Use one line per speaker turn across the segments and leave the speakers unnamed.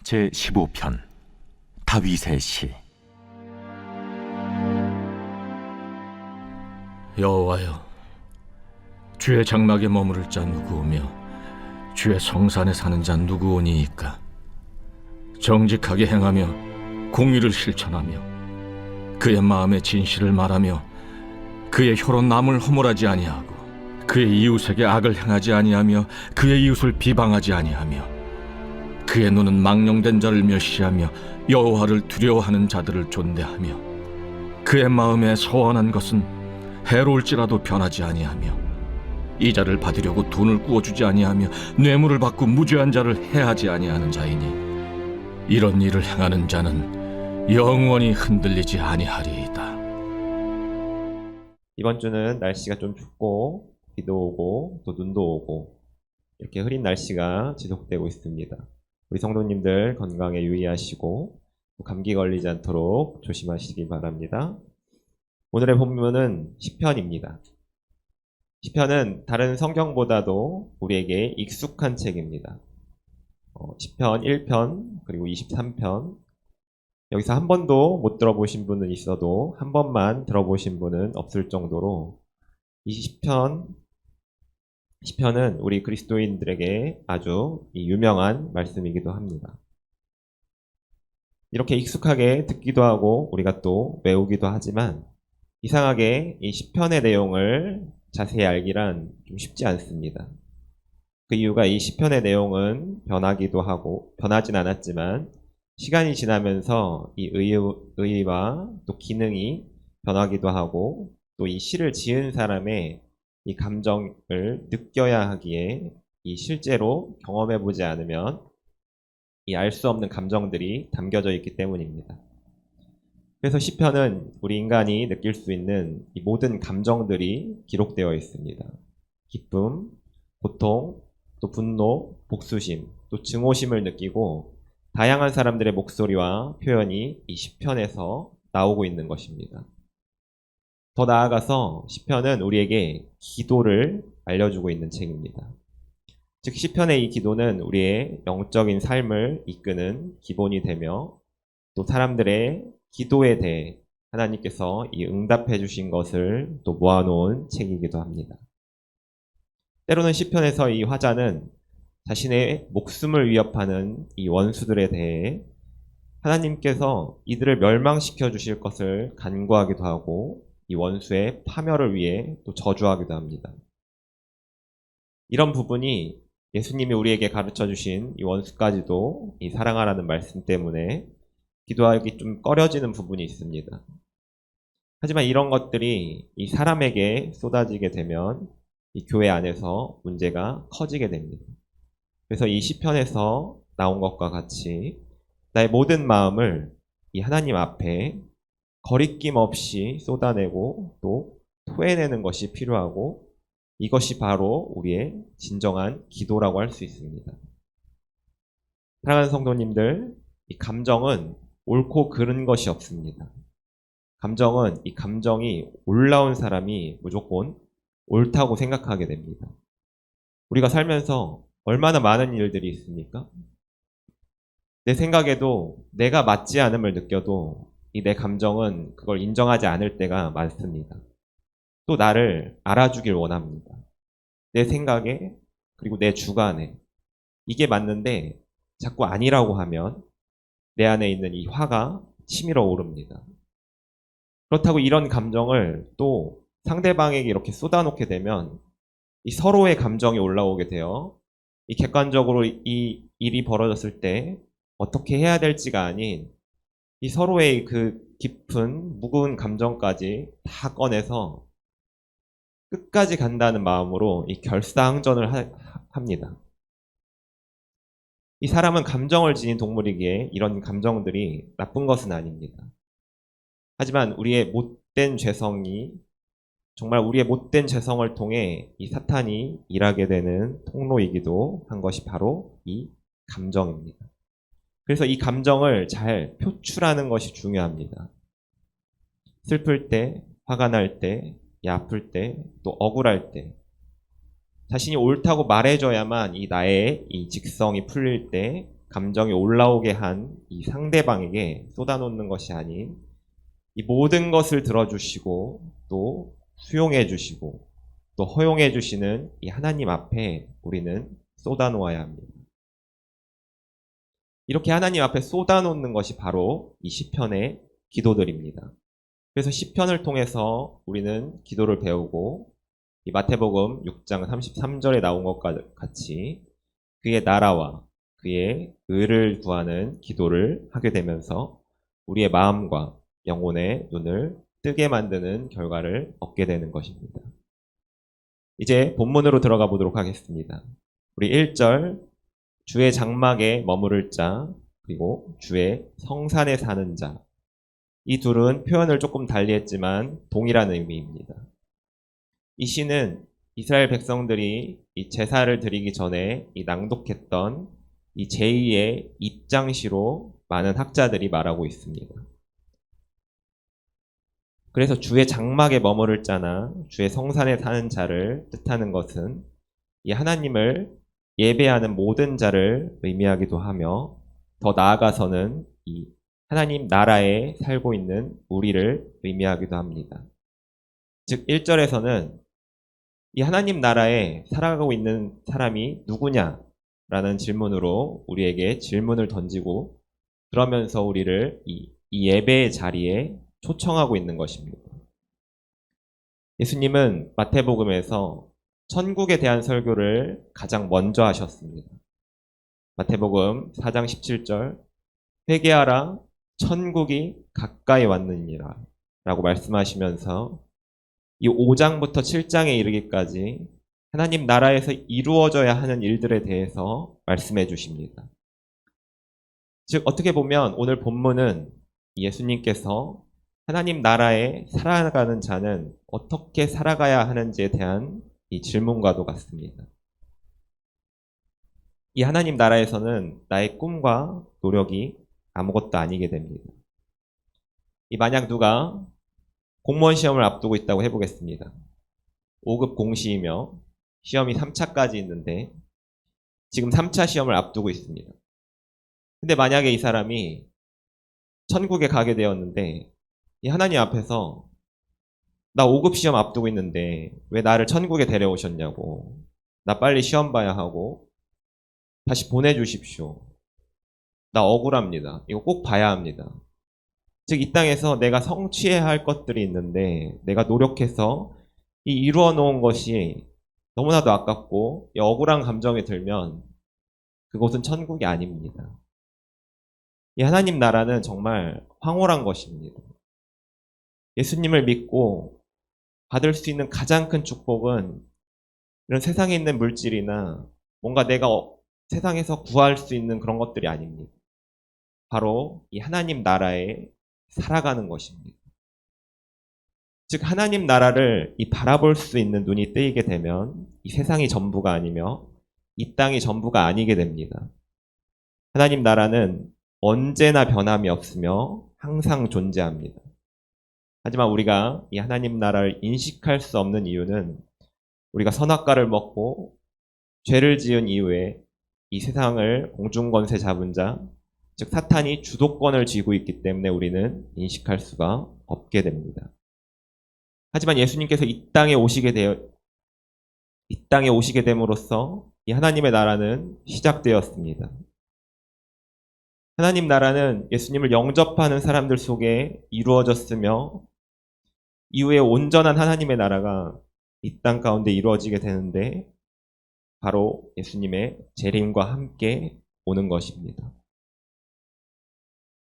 제15편 다윗의 시.
여호와여, 주의 장막에 머무를 자 누구오며 주의 성산에 사는 자 누구오니이까? 정직하게 행하며 공의를 실천하며 그의 마음의 진실을 말하며 그의 혀로 남을 허물하지 아니하고 그의 이웃에게 악을 행하지 아니하며 그의 이웃을 비방하지 아니하며 그의 눈은 망령된 자를 멸시하며 여호와를 두려워하는 자들을 존대하며 그의 마음에 서원한 것은 해로울지라도 변하지 아니하며 이자를 받으려고 돈을 구워주지 아니하며 뇌물을 받고 무죄한 자를 해하지 아니하는 자이니 이런 일을 행하는 자는 영원히 흔들리지 아니하리이다.
이번 주는 날씨가 좀 춥고 비도 오고 또 눈도 오고 이렇게 흐린 날씨가 지속되고 있습니다. 우리 성도님들 건강에 유의하시고 또 감기 걸리지 않도록 조심하시기 바랍니다. 오늘의 본문은 시편입니다. 시편은 다른 성경보다도 우리에게 익숙한 책입니다. 시편 1편 그리고 23편, 여기서 한 번도 못 들어보신 분은 있어도 한 번만 들어보신 분은 없을 정도로 이 시편은 우리 그리스도인들에게 아주 유명한 말씀이기도 합니다. 이렇게 익숙하게 듣기도 하고 우리가 또 외우기도 하지만 이상하게 이 시편의 내용을 자세히 알기란 좀 쉽지 않습니다. 그 이유가 이 시편의 내용은 변하기도 하고 변하진 않았지만 시간이 지나면서 이 의의와 또 기능이 변하기도 하고 또 이 시를 지은 사람의 이 감정을 느껴야 하기에 이 실제로 경험해 보지 않으면 이 알 수 없는 감정들이 담겨져 있기 때문입니다. 그래서 시편은 우리 인간이 느낄 수 있는 이 모든 감정들이 기록되어 있습니다. 기쁨, 고통, 또 분노, 복수심, 또 증오심을 느끼고 다양한 사람들의 목소리와 표현이 이 시편에서 나오고 있는 것입니다. 더 나아가서 시편은 우리에게 기도를 알려주고 있는 책입니다. 즉 시편의 이 기도는 우리의 영적인 삶을 이끄는 기본이 되며 또 사람들의 기도에 대해 하나님께서 이 응답해 주신 것을 또 모아놓은 책이기도 합니다. 때로는 시편에서 이 화자는 자신의 목숨을 위협하는 이 원수들에 대해 하나님께서 이들을 멸망시켜 주실 것을 간구하기도 하고 이 원수의 파멸을 위해 또 저주하기도 합니다. 이런 부분이 예수님이 우리에게 가르쳐 주신 이 원수까지도 이 사랑하라는 말씀 때문에 기도하기 좀 꺼려지는 부분이 있습니다. 하지만 이런 것들이 이 사람에게 쏟아지게 되면 이 교회 안에서 문제가 커지게 됩니다. 그래서 이 시편에서 나온 것과 같이 나의 모든 마음을 이 하나님 앞에 거리낌 없이 쏟아내고 또 토해내는 것이 필요하고 이것이 바로 우리의 진정한 기도라고 할 수 있습니다. 사랑하는 성도님들, 이 감정은 옳고 그른 것이 없습니다. 이 감정이 올라온 사람이 무조건 옳다고 생각하게 됩니다. 우리가 살면서 얼마나 많은 일들이 있습니까? 내 생각에도 내가 맞지 않음을 느껴도 이 내 감정은 그걸 인정하지 않을 때가 많습니다. 또 나를 알아주길 원합니다. 내 생각에 그리고 내 주관에 이게 맞는데 자꾸 아니라고 하면 내 안에 있는 이 화가 치밀어 오릅니다. 그렇다고 이런 감정을 또 상대방에게 이렇게 쏟아놓게 되면 이 서로의 감정이 올라오게 되어 이 객관적으로 이 일이 벌어졌을 때 어떻게 해야 될지가 아닌 이 서로의 그 깊은 무거운 감정까지 다 꺼내서 끝까지 간다는 마음으로 이 결사항전을 합니다. 이 사람은 감정을 지닌 동물이기에 이런 감정들이 나쁜 것은 아닙니다. 하지만 우리의 못된 죄성을 통해 이 사탄이 일하게 되는 통로이기도 한 것이 바로 이 감정입니다. 그래서 이 감정을 잘 표출하는 것이 중요합니다. 슬플 때, 화가 날 때, 아플 때, 또 억울할 때 자신이 옳다고 말해줘야만 이 나의 이 직성이 풀릴 때 감정이 올라오게 한 이 상대방에게 쏟아놓는 것이 아닌 이 모든 것을 들어주시고 또 수용해 주시고 또 허용해 주시는 이 하나님 앞에 우리는 쏟아놓아야 합니다. 이렇게 하나님 앞에 쏟아놓는 것이 바로 이 시편의 기도들입니다. 그래서 시편을 통해서 우리는 기도를 배우고 이 마태복음 6장 33절에 나온 것과 같이 그의 나라와 그의 의를 구하는 기도를 하게 되면서 우리의 마음과 영혼의 눈을 뜨게 만드는 결과를 얻게 되는 것입니다. 이제 본문으로 들어가 보도록 하겠습니다. 우리 1절 주의 장막에 머무를 자 그리고 주의 성산에 사는 자, 이 둘은 표현을 조금 달리했지만 동일한 의미입니다. 이 시는 이스라엘 백성들이 이 제사를 드리기 전에 이 낭독했던 이 제2의 입장시로 많은 학자들이 말하고 있습니다. 그래서 주의 장막에 머무를 자나 주의 성산에 사는 자를 뜻하는 것은 이 하나님을 예배하는 모든 자를 의미하기도 하며 더 나아가서는 이 하나님 나라에 살고 있는 우리를 의미하기도 합니다. 즉 1절에서는 이 하나님 나라에 살아가고 있는 사람이 누구냐라는 질문으로 우리에게 질문을 던지고 그러면서 우리를 이 예배의 자리에 초청하고 있는 것입니다. 예수님은 마태복음에서 천국에 대한 설교를 가장 먼저 하셨습니다. 마태복음 4장 17절 회개하라 천국이 가까이 왔느니라 라고 말씀하시면서 이 5장부터 7장에 이르기까지 하나님 나라에서 이루어져야 하는 일들에 대해서 말씀해 주십니다. 즉 어떻게 보면 오늘 본문은 예수님께서 하나님 나라에 살아가는 자는 어떻게 살아가야 하는지에 대한 이 질문과도 같습니다. 이 하나님 나라에서는 나의 꿈과 노력이 아무것도 아니게 됩니다. 만약 누가 공무원 시험을 앞두고 있다고 해보겠습니다. 5급 공시이며 시험이 3차까지 있는데 지금 3차 시험을 앞두고 있습니다. 근데 만약에 이 사람이 천국에 가게 되었는데 이 하나님 앞에서 나 5급 시험 앞두고 있는데 왜 나를 천국에 데려오셨냐고, 나 빨리 시험 봐야 하고 다시 보내주십시오. 나 억울합니다. 이거 꼭 봐야 합니다. 즉 이 땅에서 내가 성취해야 할 것들이 있는데 내가 노력해서 이 이루어 놓은 것이 너무나도 아깝고 이 억울한 감정이 들면 그곳은 천국이 아닙니다. 이 하나님 나라는 정말 황홀한 것입니다. 예수님을 믿고 받을 수 있는 가장 큰 축복은 이런 세상에 있는 물질이나 뭔가 내가 세상에서 구할 수 있는 그런 것들이 아닙니다. 바로 이 하나님 나라에 살아가는 것입니다. 즉 하나님 나라를 바라볼 수 있는 눈이 뜨이게 되면 이 세상이 전부가 아니며 이 땅이 전부가 아니게 됩니다. 하나님 나라는 언제나 변함이 없으며 항상 존재합니다. 하지만 우리가 이 하나님 나라를 인식할 수 없는 이유는 우리가 선악과를 먹고 죄를 지은 이후에 이 세상을 공중권세 잡은 자, 즉 사탄이 주도권을 쥐고 있기 때문에 우리는 인식할 수가 없게 됩니다. 하지만 예수님께서 이 땅에 오시게 됨으로써 이 하나님의 나라는 시작되었습니다. 하나님 나라는 예수님을 영접하는 사람들 속에 이루어졌으며 이후에 온전한 하나님의 나라가 이 땅 가운데 이루어지게 되는데 바로 예수님의 재림과 함께 오는 것입니다.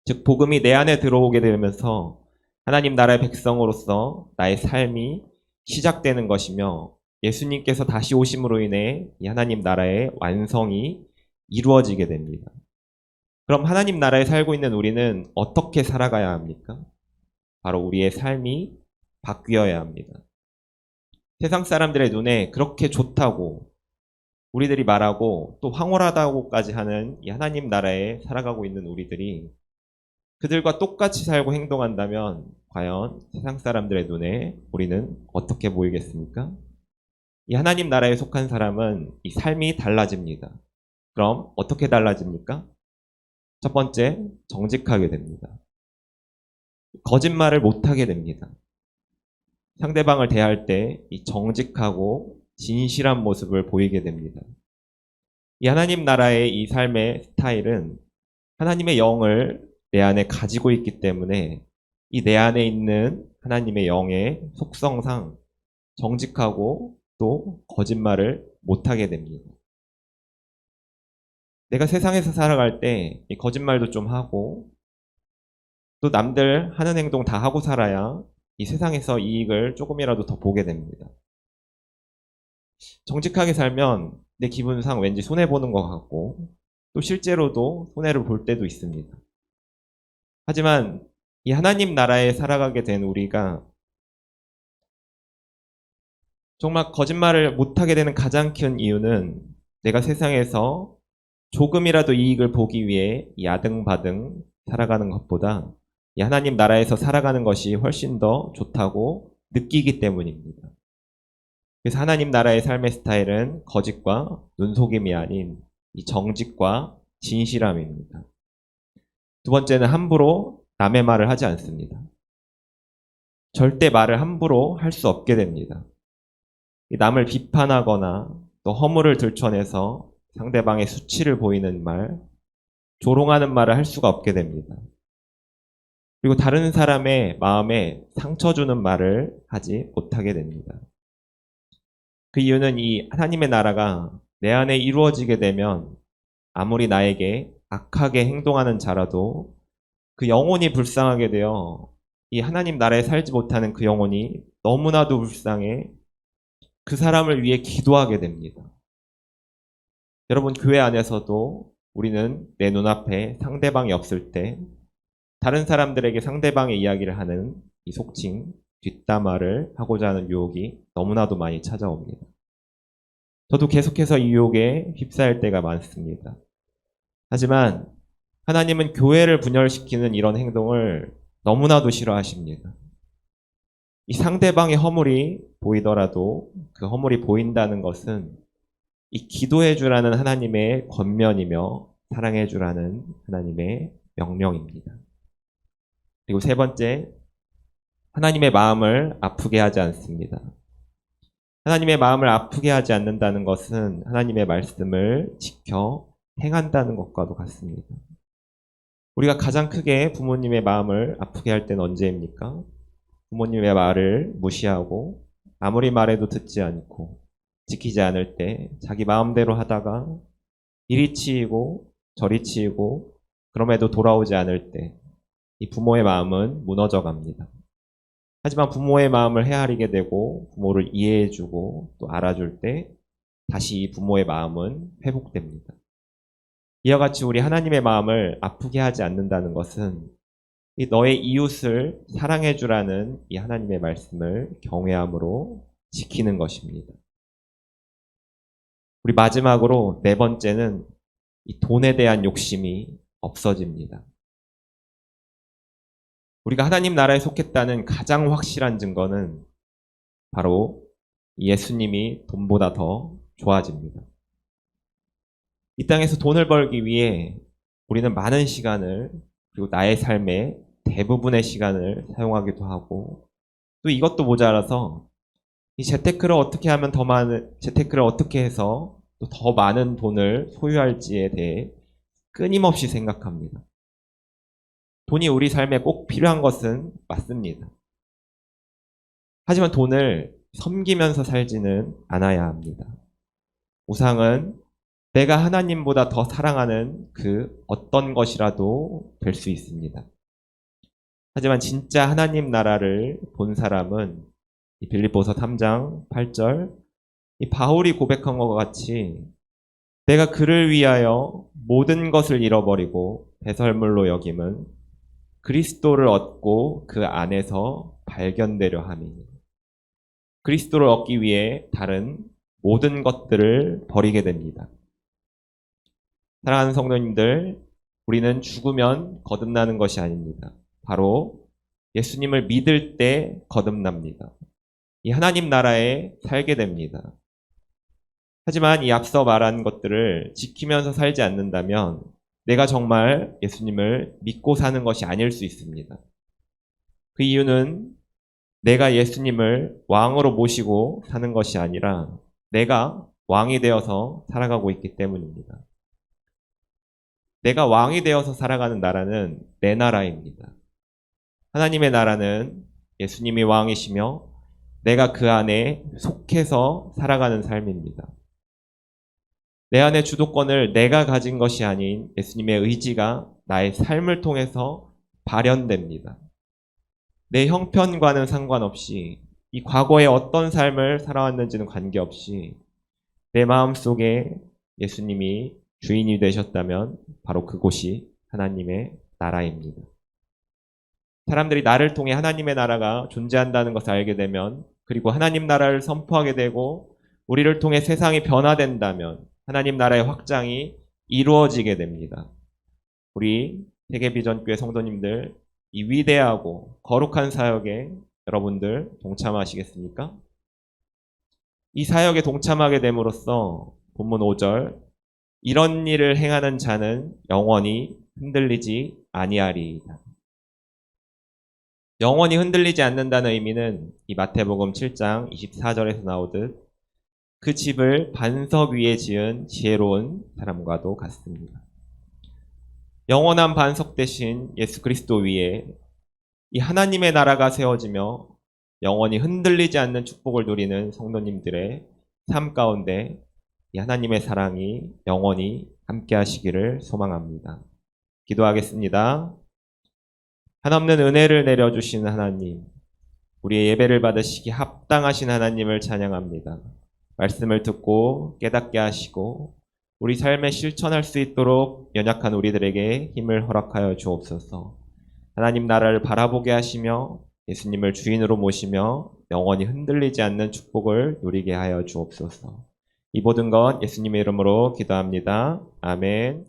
즉 복음이 내 안에 들어오게 되면서 하나님 나라의 백성으로서 나의 삶이 시작되는 것이며 예수님께서 다시 오심으로 인해 이 하나님 나라의 완성이 이루어지게 됩니다. 그럼 하나님 나라에 살고 있는 우리는 어떻게 살아가야 합니까? 바로 우리의 삶이 바뀌어야 합니다. 세상 사람들의 눈에 그렇게 좋다고 우리들이 말하고 또 황홀하다고까지 하는 이 하나님 나라에 살아가고 있는 우리들이 그들과 똑같이 살고 행동한다면 과연 세상 사람들의 눈에 우리는 어떻게 보이겠습니까? 이 하나님 나라에 속한 사람은 이 삶이 달라집니다. 그럼 어떻게 달라집니까? 첫 번째, 정직하게 됩니다. 거짓말을 못하게 됩니다. 상대방을 대할 때 이 정직하고 진실한 모습을 보이게 됩니다. 이 하나님 나라의 이 삶의 스타일은 하나님의 영을 내 안에 가지고 있기 때문에 이 내 안에 있는 하나님의 영의 속성상 정직하고 또 거짓말을 못하게 됩니다. 내가 세상에서 살아갈 때 이 거짓말도 좀 하고 또 남들 하는 행동 다 하고 살아야 이 세상에서 이익을 조금이라도 더 보게 됩니다. 정직하게 살면 내 기분상 왠지 손해보는 것 같고 또 실제로도 손해를 볼 때도 있습니다. 하지만 이 하나님 나라에 살아가게 된 우리가 정말 거짓말을 못하게 되는 가장 큰 이유는 내가 세상에서 조금이라도 이익을 보기 위해 야등바등 살아가는 것보다 이 하나님 나라에서 살아가는 것이 훨씬 더 좋다고 느끼기 때문입니다. 그래서 하나님 나라의 삶의 스타일은 거짓과 눈속임이 아닌 이 정직과 진실함입니다. 두 번째는 함부로 남의 말을 하지 않습니다. 절대 말을 함부로 할 수 없게 됩니다. 남을 비판하거나 또 허물을 들춰내서 상대방의 수치를 보이는 말, 조롱하는 말을 할 수가 없게 됩니다. 그리고 다른 사람의 마음에 상처 주는 말을 하지 못하게 됩니다. 그 이유는 이 하나님의 나라가 내 안에 이루어지게 되면 아무리 나에게 악하게 행동하는 자라도 그 영혼이 불쌍하게 되어 이 하나님 나라에 살지 못하는 그 영혼이 너무나도 불쌍해 그 사람을 위해 기도하게 됩니다. 여러분, 교회 안에서도 우리는 내 눈앞에 상대방이 없을 때 다른 사람들에게 상대방의 이야기를 하는 이 속칭 뒷담화를 하고자 하는 유혹이 너무나도 많이 찾아옵니다. 저도 계속해서 이 유혹에 휩싸일 때가 많습니다. 하지만 하나님은 교회를 분열시키는 이런 행동을 너무나도 싫어하십니다. 이 상대방의 허물이 보이더라도 그 허물이 보인다는 것은 이 기도해 주라는 하나님의 권면이며 사랑해 주라는 하나님의 명령입니다. 그리고 세 번째, 하나님의 마음을 아프게 하지 않습니다. 하나님의 마음을 아프게 하지 않는다는 것은 하나님의 말씀을 지켜 행한다는 것과도 같습니다. 우리가 가장 크게 부모님의 마음을 아프게 할 때는 언제입니까? 부모님의 말을 무시하고 아무리 말해도 듣지 않고 지키지 않을 때 자기 마음대로 하다가 이리 치이고 저리 치이고 그럼에도 돌아오지 않을 때 이 부모의 마음은 무너져 갑니다. 하지만 부모의 마음을 헤아리게 되고 부모를 이해해주고 또 알아줄 때 다시 이 부모의 마음은 회복됩니다. 이와 같이 우리 하나님의 마음을 아프게 하지 않는다는 것은 이 너의 이웃을 사랑해주라는 이 하나님의 말씀을 경외함으로 지키는 것입니다. 우리 마지막으로 네 번째는 이 돈에 대한 욕심이 없어집니다. 우리가 하나님 나라에 속했다는 가장 확실한 증거는 바로 예수님이 돈보다 더 좋아집니다. 이 땅에서 돈을 벌기 위해 우리는 많은 시간을 그리고 나의 삶의 대부분의 시간을 사용하기도 하고 또 이것도 모자라서 이 재테크를 어떻게 하면 더 많은 재테크를 어떻게 해서 또 더 많은 돈을 소유할지에 대해 끊임없이 생각합니다. 돈이 우리 삶에 꼭 필요한 것은 맞습니다. 하지만 돈을 섬기면서 살지는 않아야 합니다. 우상은 내가 하나님보다 더 사랑하는 그 어떤 것이라도 될 수 있습니다. 하지만 진짜 하나님 나라를 본 사람은 이 빌립보서 3장 8절 이 바울이 고백한 것과 같이 내가 그를 위하여 모든 것을 잃어버리고 배설물로 여김은 그리스도를 얻고 그 안에서 발견되려 함이니 그리스도를 얻기 위해 다른 모든 것들을 버리게 됩니다. 사랑하는 성도님들, 우리는 죽으면 거듭나는 것이 아닙니다. 바로 예수님을 믿을 때 거듭납니다. 이 하나님 나라에 살게 됩니다. 하지만 이 앞서 말한 것들을 지키면서 살지 않는다면 내가 정말 예수님을 믿고 사는 것이 아닐 수 있습니다. 그 이유는 내가 예수님을 왕으로 모시고 사는 것이 아니라 내가 왕이 되어서 살아가고 있기 때문입니다. 내가 왕이 되어서 살아가는 나라는 내 나라입니다. 하나님의 나라는 예수님이 왕이시며 내가 그 안에 속해서 살아가는 삶입니다. 내 안의 주도권을 내가 가진 것이 아닌 예수님의 의지가 나의 삶을 통해서 발현됩니다. 내 형편과는 상관없이 이 과거에 어떤 삶을 살아왔는지는 관계없이 내 마음속에 예수님이 주인이 되셨다면 바로 그곳이 하나님의 나라입니다. 사람들이 나를 통해 하나님의 나라가 존재한다는 것을 알게 되면 그리고 하나님 나라를 선포하게 되고 우리를 통해 세상이 변화된다면 하나님 나라의 확장이 이루어지게 됩니다. 우리 세계비전교회 성도님들 이 위대하고 거룩한 사역에 여러분들 동참하시겠습니까? 이 사역에 동참하게 됨으로써 본문 5절 이런 일을 행하는 자는 영원히 흔들리지 아니하리이다. 영원히 흔들리지 않는다는 의미는 이 마태복음 7장 24절에서 나오듯 그 집을 반석 위에 지은 지혜로운 사람과도 같습니다. 영원한 반석 대신 예수 그리스도 위에 이 하나님의 나라가 세워지며 영원히 흔들리지 않는 축복을 누리는 성도님들의 삶 가운데 이 하나님의 사랑이 영원히 함께 하시기를 소망합니다. 기도하겠습니다. 한없는 은혜를 내려주신 하나님, 우리의 예배를 받으시기 합당하신 하나님을 찬양합니다. 말씀을 듣고 깨닫게 하시고 우리 삶에 실천할 수 있도록 연약한 우리들에게 힘을 허락하여 주옵소서. 하나님 나라를 바라보게 하시며 예수님을 주인으로 모시며 영원히 흔들리지 않는 축복을 누리게 하여 주옵소서. 이 모든 것 예수님의 이름으로 기도합니다. 아멘.